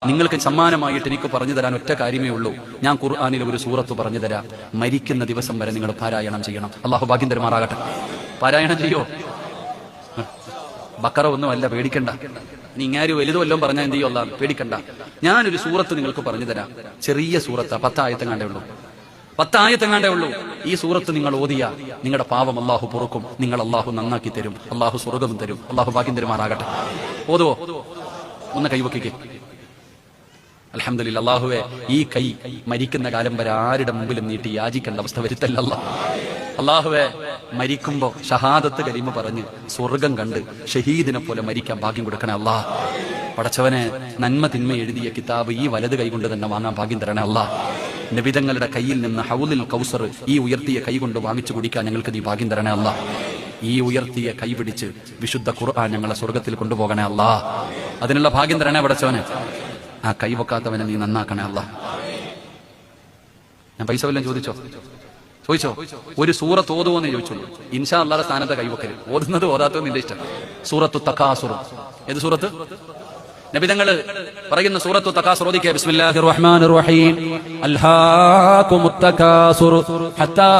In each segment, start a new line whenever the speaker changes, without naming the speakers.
നിങ്ങൾക്ക് സമ്മാനമായിട്ട് എനിക്ക് പറഞ്ഞു തരാൻ ഒറ്റ കാര്യമേ ഉള്ളൂ. ഞാൻ ഖുർആനിൽ ഒരു സൂറത്ത് പറഞ്ഞു തരാം. മരിക്കുന്ന ദിവസം വരെ നിങ്ങൾ പാരായണം ചെയ്യണം. അള്ളാഹു ഭാഗ്യം തരുമാറാകട്ടെ. പാരായണം ചെയ്യോ? ബക്കറ ഒന്നുമല്ല, പേടിക്കണ്ട. ഇനി ഇങ്ങാര് വലുത് വല്ലതും പറഞ്ഞാൽ എന്ത് ചെയ്യോ? അല്ലാ, പേടിക്കണ്ട. ഞാനൊരു സൂറത്ത് നിങ്ങൾക്ക് പറഞ്ഞു തരാം. ചെറിയ സൂറത്താ, 10 ആയത്തെങ്ങാണ്ടേ ഉള്ളൂ. 10 ആയത്തെങ്ങാണ്ടേ ഉള്ളൂ. ഈ സൂറത്ത് നിങ്ങൾ ഓതിയ നിങ്ങളുടെ പാവം അള്ളാഹു പൊറുക്കും. നിങ്ങൾ അള്ളാഹു നന്നാക്കി തരും. അള്ളാഹു സ്വർഗ്ഗം തരും. അള്ളാഹു ഭാഗ്യം തരുമാറാകട്ടെ. ഓതുവോ? ഒന്ന് കൈവക്കിക്കേ. അൽഹംദുലില്ലാ. അല്ലാഹുവേ, ഈ കൈ മരിക്കുന്ന കാലം വരെ ആരുടെ മുമ്പിലും നീട്ടി യാചിക്കേണ്ട അവസ്ഥ വരുത്തല്ല അല്ലാഹുവേ. മരിക്കുമ്പോ ഷഹാദത്ത് കലിമ പറഞ്ഞ് സ്വർഗം കണ്ട് ഷഹീദിനെ പോലെ മരിക്കാൻ ഭാഗ്യം കൊടുക്കണേ അല്ലാ. പടച്ചവനെ, നന്മ തിന്മ എഴുതിയ കിതാബ് ഈ വലത് കൈ കൊണ്ട് തന്നെ വാങ്ങാൻ ഭാഗ്യം തരണേ അല്ലാ. നബിതങ്ങളുടെ കയ്യിൽ നിന്ന് ഹൗലുൽ കൗസർ ഈ ഉയർത്തിയ കൈ കൊണ്ട് വാങ്ങിച്ചു കുടിക്കാൻ ഞങ്ങൾക്ക് നീ ഭാഗ്യം തരണേ അല്ലാ. ഈ ഉയർത്തിയ കൈ പിടിച്ച് വിശുദ്ധ ഖുർആൻ ഞങ്ങളെ സ്വർഗത്തിൽ കൊണ്ടുപോകണേ അല്ലാ. അതിനുള്ള ഭാഗ്യം തരണേ പടച്ചവനെ. ആ കൈ വെക്കാത്തവനെ നീ നന്നാക്കണേ അല്ലാ. ഞാൻ പൈസ വല്ലതും ചോദിച്ചോ? ഒരു സൂറത്ത് ഓതുവോന്ന് ചോദിച്ചോളൂ. ഇൻഷാ അല്ലാഹ് സ്ഥാനത്തെ കൈവക്കല്. ഓതുന്നത് ഓതാത്തത് നിന്റെ ഇഷ്ടം. സൂറത്തു തകാസുർ. ഏത് സൂറത്ത്? നബിതങ്ങള് പറയുന്ന സൂറത്തു തകാസുർ ഓദിക്കുക. ബിസ്മില്ലാഹിർ റഹ്മാനിർ റഹീം. അൽഹാകുമുത് തകാസുർ ഹത്താ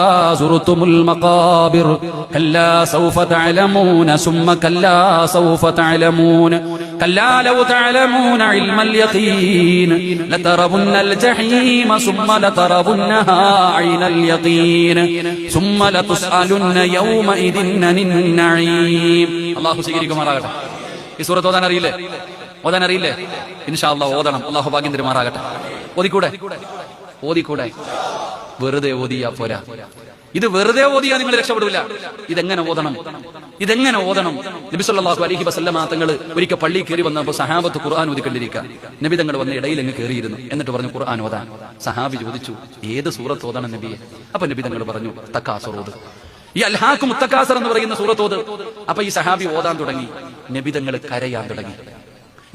സുർതുമുൽ മഖാബിർ കല്ലാ സൗഫ തഅലമൂന സുമ്മ കല്ലാ സൗഫ തഅലമൂന കല്ലാ ലൗ തഅലമൂന ഇൽമൽ യഖീൻ ലതറവുന്നൽ ജഹീമ സുമ്മ ലതറവുന്നഹാ ഐനൽ യഖീൻ സുമ്മ ലതുസ്അലുന്ന യൗമഇദിൻ അനിൻ നഈം. അല്ലാഹു സ്വീകരിക്കുമാറാകട്ടെ. ഈ സൂറത്ത് ഓതാൻ അറിയില്ലേ? ഇൻഷാ അല്ലാഹ് ഓതണം. അല്ലാഹു ഭാഗ്യം തരുമാറാകട്ടെ. ഓതിക്കൂടെ? വെറുതെ ഓതിയാ പോരാ. ഇത് വെറുതെ ഓതിയാ നിങ്ങൾ രക്ഷപ്പെടില്ല. ഇതെങ്ങനെ ഓതണം? നബി സല്ലല്ലാഹു അലൈഹി വസല്ലമ തങ്ങൾ ഒരിക്കൽ പള്ളിയിൽ കയറി വന്നപ്പോൾ സഹാബത്ത് ഖുർആൻ ഓതിക്കൊണ്ടിരിക്കുക. നബി തങ്ങൾ വന്ന് ഇടയിൽ അങ്ങ് കയറിയിരുന്നു. എന്നിട്ട് പറഞ്ഞു ഖുർആൻ ഓതാൻ. സഹാബി ചോദിച്ചു, ഏത് സൂറത്ത് ഓതണം നബിയെ? അപ്പൊ നബി തങ്ങൾ പറഞ്ഞു, തകാസുർ ഓത്. ഈ അൽഹാകും തകാസുർ എന്ന് പറയുന്ന സൂറത്ത് ഓത്. അപ്പൊ ഈ സഹാബി ഓതാൻ തുടങ്ങി. നബി തങ്ങൾ കരയാൻ തുടങ്ങി.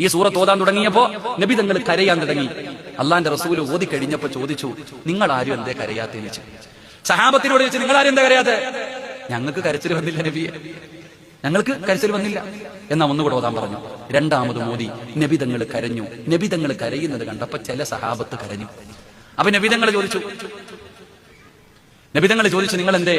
ഈ സൂറത്ത് ഓതാൻ തുടങ്ങിയപ്പോ നബി തങ്ങൾ കരയാൻ തുടങ്ങി. അള്ളാന്റെ റസൂൽ ഓതി കഴിഞ്ഞപ്പോ ചോദിച്ചു, നിങ്ങൾ ആരും എന്തേ കരയാത്തേന്ന് വെച്ചു. സഹാബത്തിനോട് ചോദിച്ചു, നിങ്ങൾ ആരും എന്താ കരയാത്തെ? ഞങ്ങൾക്ക് കരച്ചിൽ വന്നില്ല നബിയെ, ഞങ്ങൾക്ക് കരച്ചിൽ വന്നില്ല. എന്നാ ഒന്നുകൂടെ ഓതാൻ പറഞ്ഞു. രണ്ടാമത് മോദി നബി തങ്ങൾ കരഞ്ഞു. നബി തങ്ങൾ കരയുന്നത് കണ്ടപ്പോ ചില സഹാബത്ത് കരഞ്ഞു. അപ്പൊ നബി തങ്ങൾ ചോദിച്ചു, നിങ്ങൾ എന്തേ